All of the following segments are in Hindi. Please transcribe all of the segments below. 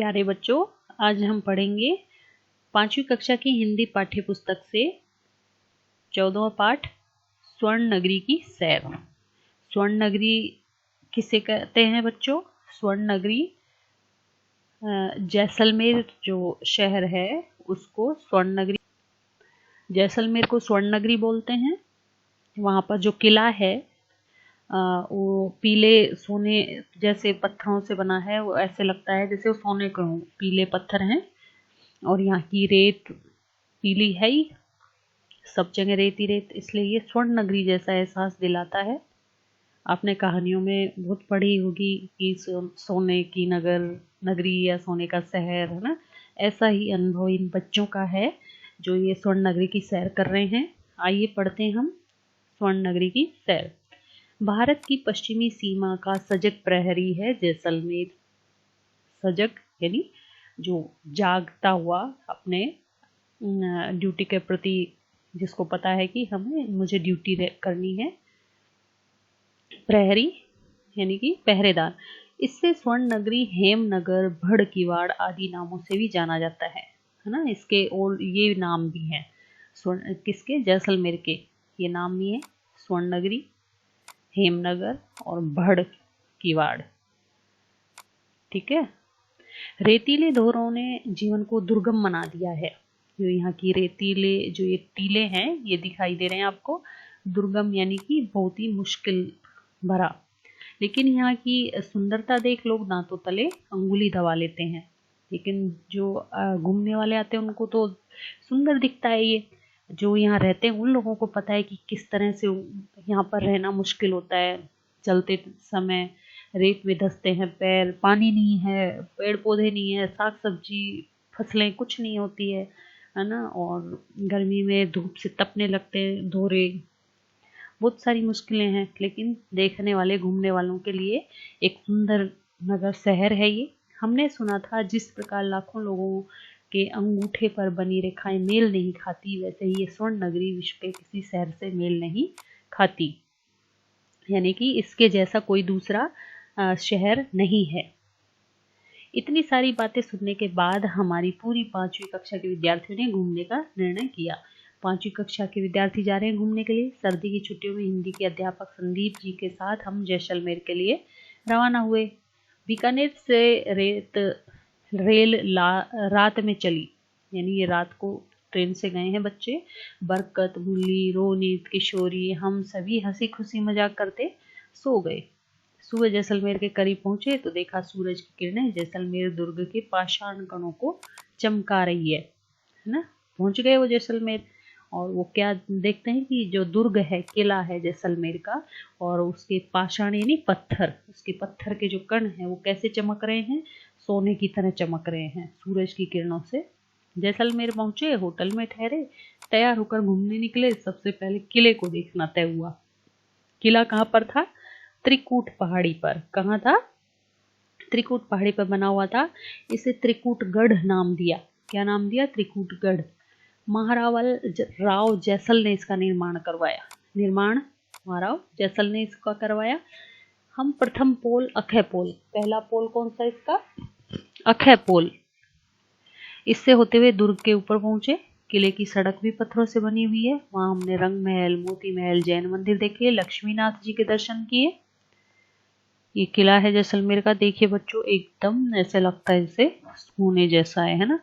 प्यारे बच्चों, आज हम पढ़ेंगे 5वीं कक्षा की हिंदी पाठ्य पुस्तक से 14वां पाठ स्वर्ण नगरी की सैर। स्वर्ण नगरी किसे कहते हैं बच्चों? स्वर्ण नगरी जैसलमेर जो शहर है उसको स्वर्ण नगरी, जैसलमेर को स्वर्ण नगरी बोलते हैं। वहाँ पर जो किला है वो पीले सोने जैसे पत्थरों से बना है। वो ऐसे लगता है जैसे वो सोने के पीले पत्थर हैं। और यहाँ की रेत पीली है ही, सब जगह रेत ही रेत, इसलिए ये स्वर्ण नगरी जैसा एहसास दिलाता है। आपने कहानियों में बहुत पढ़ी होगी कि सोने की नगरी या सोने का शहर, है ना। ऐसा ही अनुभव इन बच्चों का है जो ये स्वर्ण नगरी की सैर कर रहे हैं। आइए पढ़ते हैं हम स्वर्ण नगरी की सैर। भारत की पश्चिमी सीमा का सजग प्रहरी है जैसलमेर। सजग यानी जो जागता हुआ अपने ड्यूटी के प्रति, जिसको पता है कि मुझे ड्यूटी करनी है। प्रहरी यानी कि पहरेदार। इससे स्वर्ण नगरी, हेमनगर, भड़ किवाड़ आदि नामों से भी जाना जाता है ना। इसके और ये नाम भी हैं स्वर्ण किसके? जैसलमेर के। ये नाम भी है स्वर्ण नगरी, हेमनगर और भड़ किवाड़। ठीक है। रेतीले धोरों ने जीवन को दुर्गम बना दिया है। जो यहाँ की रेतीले जो ये टीले हैं ये दिखाई दे रहे हैं आपको। दुर्गम यानी कि बहुत ही मुश्किल भरा। लेकिन यहाँ की सुंदरता देख लोग दांतों तले अंगुली दबा लेते हैं। लेकिन जो घूमने वाले आते हैं उनको तो सुंदर दिखता है ये। जो यहाँ रहते हैं उन लोगों को पता है कि किस तरह से यहाँ पर रहना मुश्किल होता है। चलते समय रेत में धंसते हैं पैर, पानी नहीं है, पेड़ पौधे नहीं है, साग सब्जी फसलें कुछ नहीं होती है ना। और गर्मी में धूप से तपने लगते हैं धोरे। बहुत सारी मुश्किलें हैं, लेकिन देखने वाले घूमने वालों के लिए एक सुंदर नगर शहर है ये। हमने सुना था जिस प्रकार लाखों लोगों के अंगूठे पर बनी रेखाएं मेल नहीं खाती, वैसे ही ये स्वर्ण नगरी विश्व के किसी शहर से मेल नहीं खाती। यानी कि इसके जैसा कोई दूसरा शहर नहीं है। इतनी सारी बातें सुनने के बाद हमारी पूरी 5वीं कक्षा के विद्यार्थियों ने घूमने का निर्णय किया। 5वीं कक्षा के विद्यार्थी जा रहे हैं घूमने के लिए। सर्दी की छुट्टियों में हिंदी के अध्यापक संदीप जी के साथ हम जैसलमेर के लिए रवाना हुए। बीकानेर से रेल रात में चली, यानी ये रात को ट्रेन से गए हैं बच्चे। बरकत, मुरली, रोनित, किशोरी, हम सभी हंसी खुशी मजाक करते सो गए। सुबह जैसलमेर के करीब पहुंचे तो देखा सूरज की किरणें जैसलमेर दुर्ग के पाषाण कणों को चमका रही है ना। पहुंच गए वो जैसलमेर, और वो क्या देखते हैं कि जो दुर्ग है, किला है जैसलमेर का, और उसके पाषाण यानी पत्थर, उसके पत्थर के जो कण हैं वो कैसे चमक रहे हैं? सोने की तरह चमक रहे हैं सूरज की किरणों से। जैसलमेर पहुंचे, होटल में ठहरे, तैयार होकर घूमने निकले। सबसे पहले किले को देखना तय हुआ। किला कहाँ पर था? त्रिकूट पहाड़ी पर। कहाँ था? त्रिकूट पहाड़ी पर बना हुआ था। इसे त्रिकूटगढ़ नाम दिया। क्या नाम दिया? त्रिकूटगढ़। महारावल राव जैसल ने इसका निर्माण करवाया। महाराव जैसल ने इसका करवाया। हम प्रथम पोल अक्षय पोल, पहला पोल कौन सा इसका? अक्षय पोल। इससे होते हुए दुर्ग के ऊपर पहुंचे। किले की सड़क भी पत्थरों से बनी हुई है। वहां हमने रंग महल, मोती महल, जैन मंदिर देखे, लक्ष्मीनाथ जी के दर्शन किए। ये किला है जैसलमेर का। देखिए बच्चों, एकदम ऐसे लगता है जैसे सोने जैसा है ना।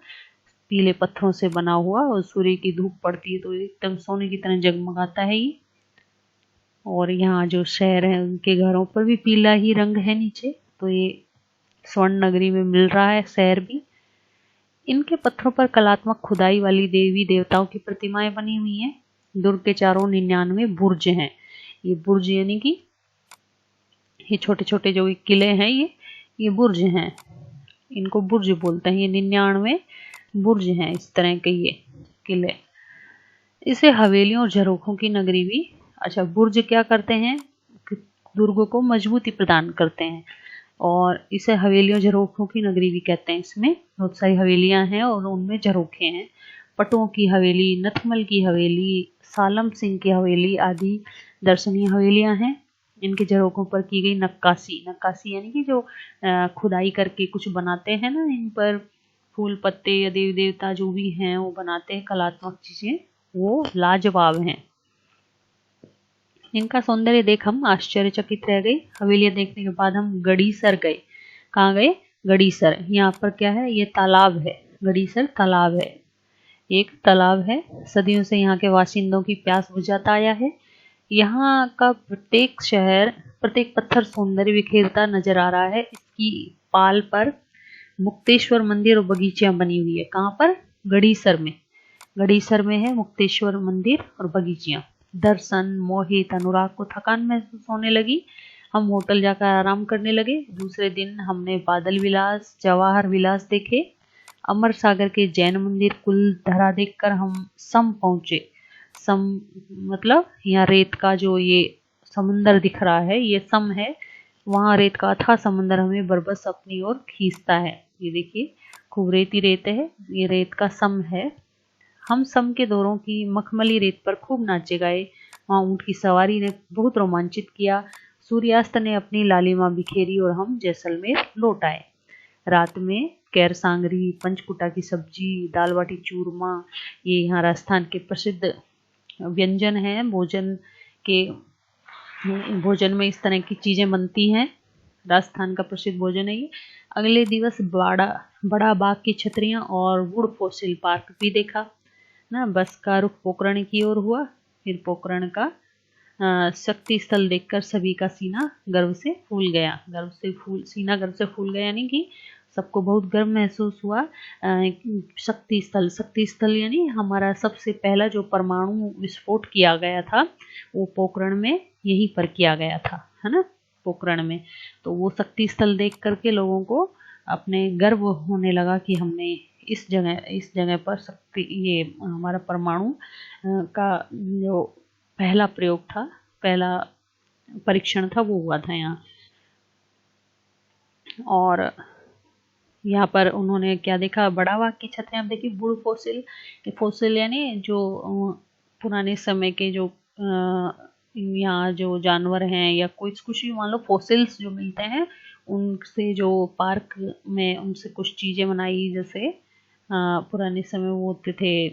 पीले पत्थरों से बना हुआ, और सूर्य की धूप पड़ती है तो एकदम सोने की तरह जगमगाता है ये। और यहाँ जो शहर है उनके घरों पर भी पीला ही रंग है नीचे, तो ये स्वर्ण नगरी में मिल रहा है शहर भी। इनके पत्थरों पर कलात्मक खुदाई वाली देवी देवताओं की प्रतिमाएं बनी हुई हैं। दुर्ग के चारों 99 बुर्ज हैं। ये बुर्ज यानी कि ये छोटे छोटे जो किले हैं ये बुर्ज हैं। इनको बुर्ज बोलते हैं। ये 99 बुर्ज हैं इस तरह के ये किले। इसे हवेलियों और झरोखों की नगरी भी। अच्छा, बुर्ज क्या करते हैं? दुर्ग को मजबूती प्रदान करते हैं। और इसे हवेलियों झरोखों की नगरी भी कहते हैं। इसमें बहुत सारी हवेलियां हैं और उनमें झरोखे हैं। पटुओं की हवेली, नथमल की हवेली, सालम सिंह की हवेली आदि दर्शनीय हवेलियां हैं। इनके झरोखों पर की गई नक्काशी, नक्काशी यानी कि जो खुदाई करके कुछ बनाते हैं ना, इन पर फूल पत्ते या देवी देवता जो भी हैं वो बनाते हैं, कलात्मक चीजें, वो लाजवाब हैं। इनका सौंदर्य देख हम आश्चर्यचकित रह गए। हवेलियां देखने के बाद हम गड़ीसर गए। कहाँ गए? गड़ीसर। यहाँ पर क्या है? ये तालाब है, गड़ीसर तालाब है, एक तालाब है। सदियों से यहाँ के बाशिंदों की प्यास बुझाता आया है। यहाँ का प्रत्येक शहर, प्रत्येक पत्थर सौंदर्य बिखेरता नजर आ रहा है। इसकी पाल पर मुक्तेश्वर मंदिर और बगीचियां बनी हुई है। कहाँ पर? गड़ीसर में। गड़ीसर में है मुक्तेश्वर मंदिर और बगीचियां। दर्शन, मोहित, अनुराग को थकान महसूस होने लगी। हम होटल जाकर आराम करने लगे। दूसरे दिन हमने बादल विलास, जवाहर विलास देखे। अमर सागर के जैन मंदिर, कुल धरा देखकर हम सम पहुंचे। सम मतलब यहाँ रेत का जो ये समुंदर दिख रहा है, ये सम है। वहाँ रेत का अथाह समुंदर हमें बरबस अपनी ओर खींचता है। ये देखिए खूब रेती रेत है, ये रेत का सम है। हम सम के दौरों की मखमली रेत पर खूब नाचे गाए। वहाँ ऊँट की सवारी ने बहुत रोमांचित किया। सूर्यास्त ने अपनी लालिमा बिखेरी और हम जैसलमेर लौट आए। रात में कैर सांगरी, पंचकुटा की सब्जी, दाल बाटी चूरमा, ये यहाँ राजस्थान के प्रसिद्ध व्यंजन हैं। भोजन में इस तरह की चीजें बनती हैं। राजस्थान का प्रसिद्ध भोजन है ये। अगले दिवस बड़ा बाग की छतरियां और वुड फॉसिल पार्क भी देखा ना। बस का रुख पोखरण की ओर हुआ। फिर पोखरण का शक्ति स्थल देखकर सभी का सीना गर्व से फूल गया। सीना गर्व से फूल गया यानी कि सबको बहुत गर्व महसूस हुआ। शक्ति स्थल यानी हमारा सबसे पहला जो परमाणु विस्फोट किया गया था वो पोखरण में यहीं पर किया गया था, है ना, पोखरण में। तो वो शक्ति स्थल देख करके लोगों को अपने गर्व होने लगा कि हमने इस जगह पर ये हमारा परमाणु का जो पहला प्रयोग था, पहला परीक्षण था, वो हुआ था यहाँ। और यहाँ पर उन्होंने क्या देखा? बड़ा बाग की छतरियां। आप देखिए वुड फॉसिल, फॉसिल यानी जो पुराने समय के जो यहाँ जो जानवर हैं या कुछ भी मान लो फॉसिल्स जो मिलते हैं, उनसे जो पार्क में उनसे कुछ चीजें बनाई, जैसे पुराने समय वो होते थे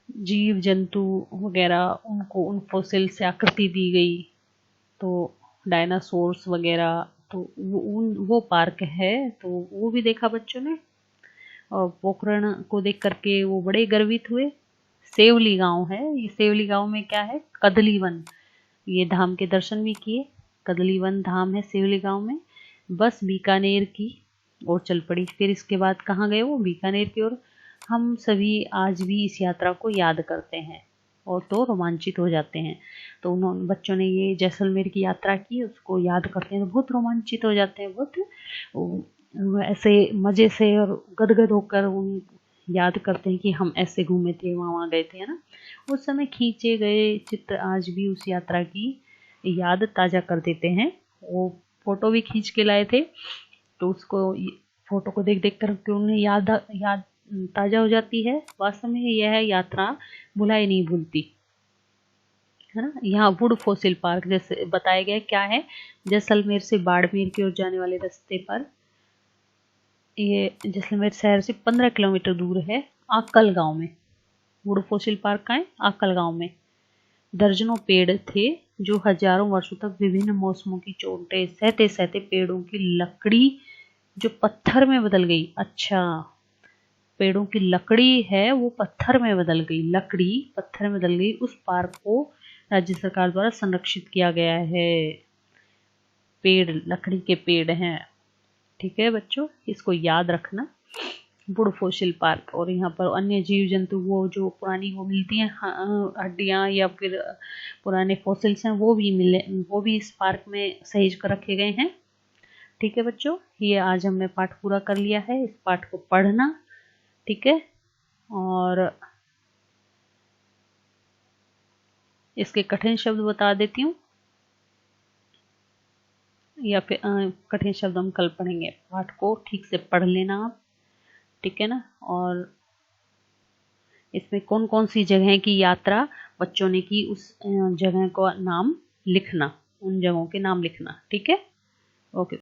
जीव जंतु वगैरह, उनको उन फॉसिल से आकृति दी गई। तो डायनासोर्स वगैरह, तो वो पार्क है, तो वो भी देखा बच्चों ने। और पोखरण को देख करके वो बड़े गर्वित हुए। सेवली गांव है, ये सेवली गांव में क्या है? कदलीवन, ये धाम के दर्शन भी किए। कदलीवन धाम है सेवली गांव में। बस बीकानेर की ओर चल पड़ी। फिर इसके बाद कहाँ गए वो? बीकानेर की ओर। हम सभी आज भी इस यात्रा को याद करते हैं और तो रोमांचित हो जाते हैं। तो उन्होंने बच्चों ने ये जैसलमेर की यात्रा की, उसको याद करते हैं तो बहुत रोमांचित हो जाते हैं, बहुत ऐसे मजे से और गदगद होकर उन याद करते हैं कि हम ऐसे घूमे थे, वहाँ गए थे, है ना। उस समय खींचे गए चित्र आज भी उस यात्रा की याद ताजा कर देते हैं। वो फोटो भी खींच के लाए थे, तो उसको फोटो को देख देख कर उन्हें याद ताजा हो जाती है। वास्तव में यह यात्रा भुलाई नहीं भूलती, है ना। यहाँ वुड फॉसिल पार्क जैसे बताया गया क्या है? जैसलमेर से बाड़मेर की ओर जाने वाले रास्ते पर, ये जैसलमेर शहर से 15 किलोमीटर दूर है, आकल गांव में। वुड फॉसिल पार्क का है आकल गांव में। दर्जनों पेड़ थे जो हजारों वर्षों तक विभिन्न मौसमों की चोटें सहते सहते पेड़ों की लकड़ी जो पत्थर में बदल गई। अच्छा, पेड़ों की लकड़ी है वो पत्थर में बदल गई, लकड़ी पत्थर में बदल गई। उस पार्क को राज्य सरकार द्वारा संरक्षित किया गया है। पेड़ लकड़ी के पेड़ हैं, ठीक है बच्चों, इसको याद रखना। Would fossil park. और यहाँ पर अन्य जीव जंतु वो जो पुरानी वो मिलती हैं हड्डियाँ या फिर पुराने फॉसिल्स हैं, वो भी इस पार्क में सहेज कर रखे गए हैं। ठीक है बच्चों, ये आज हमने पाठ पूरा कर लिया है। इस पाठ को पढ़ना, ठीक है, और इसके कठिन शब्द बता देती हूँ, या फिर कठिन शब्द हम कल पढ़ेंगे। पाठ को ठीक से पढ़ लेना आप, ठीक है ना। और इसमें कौन कौन सी जगह की यात्रा बच्चों ने की उस जगह का नाम लिखना, उन जगहों के नाम लिखना। ठीक है, ओके।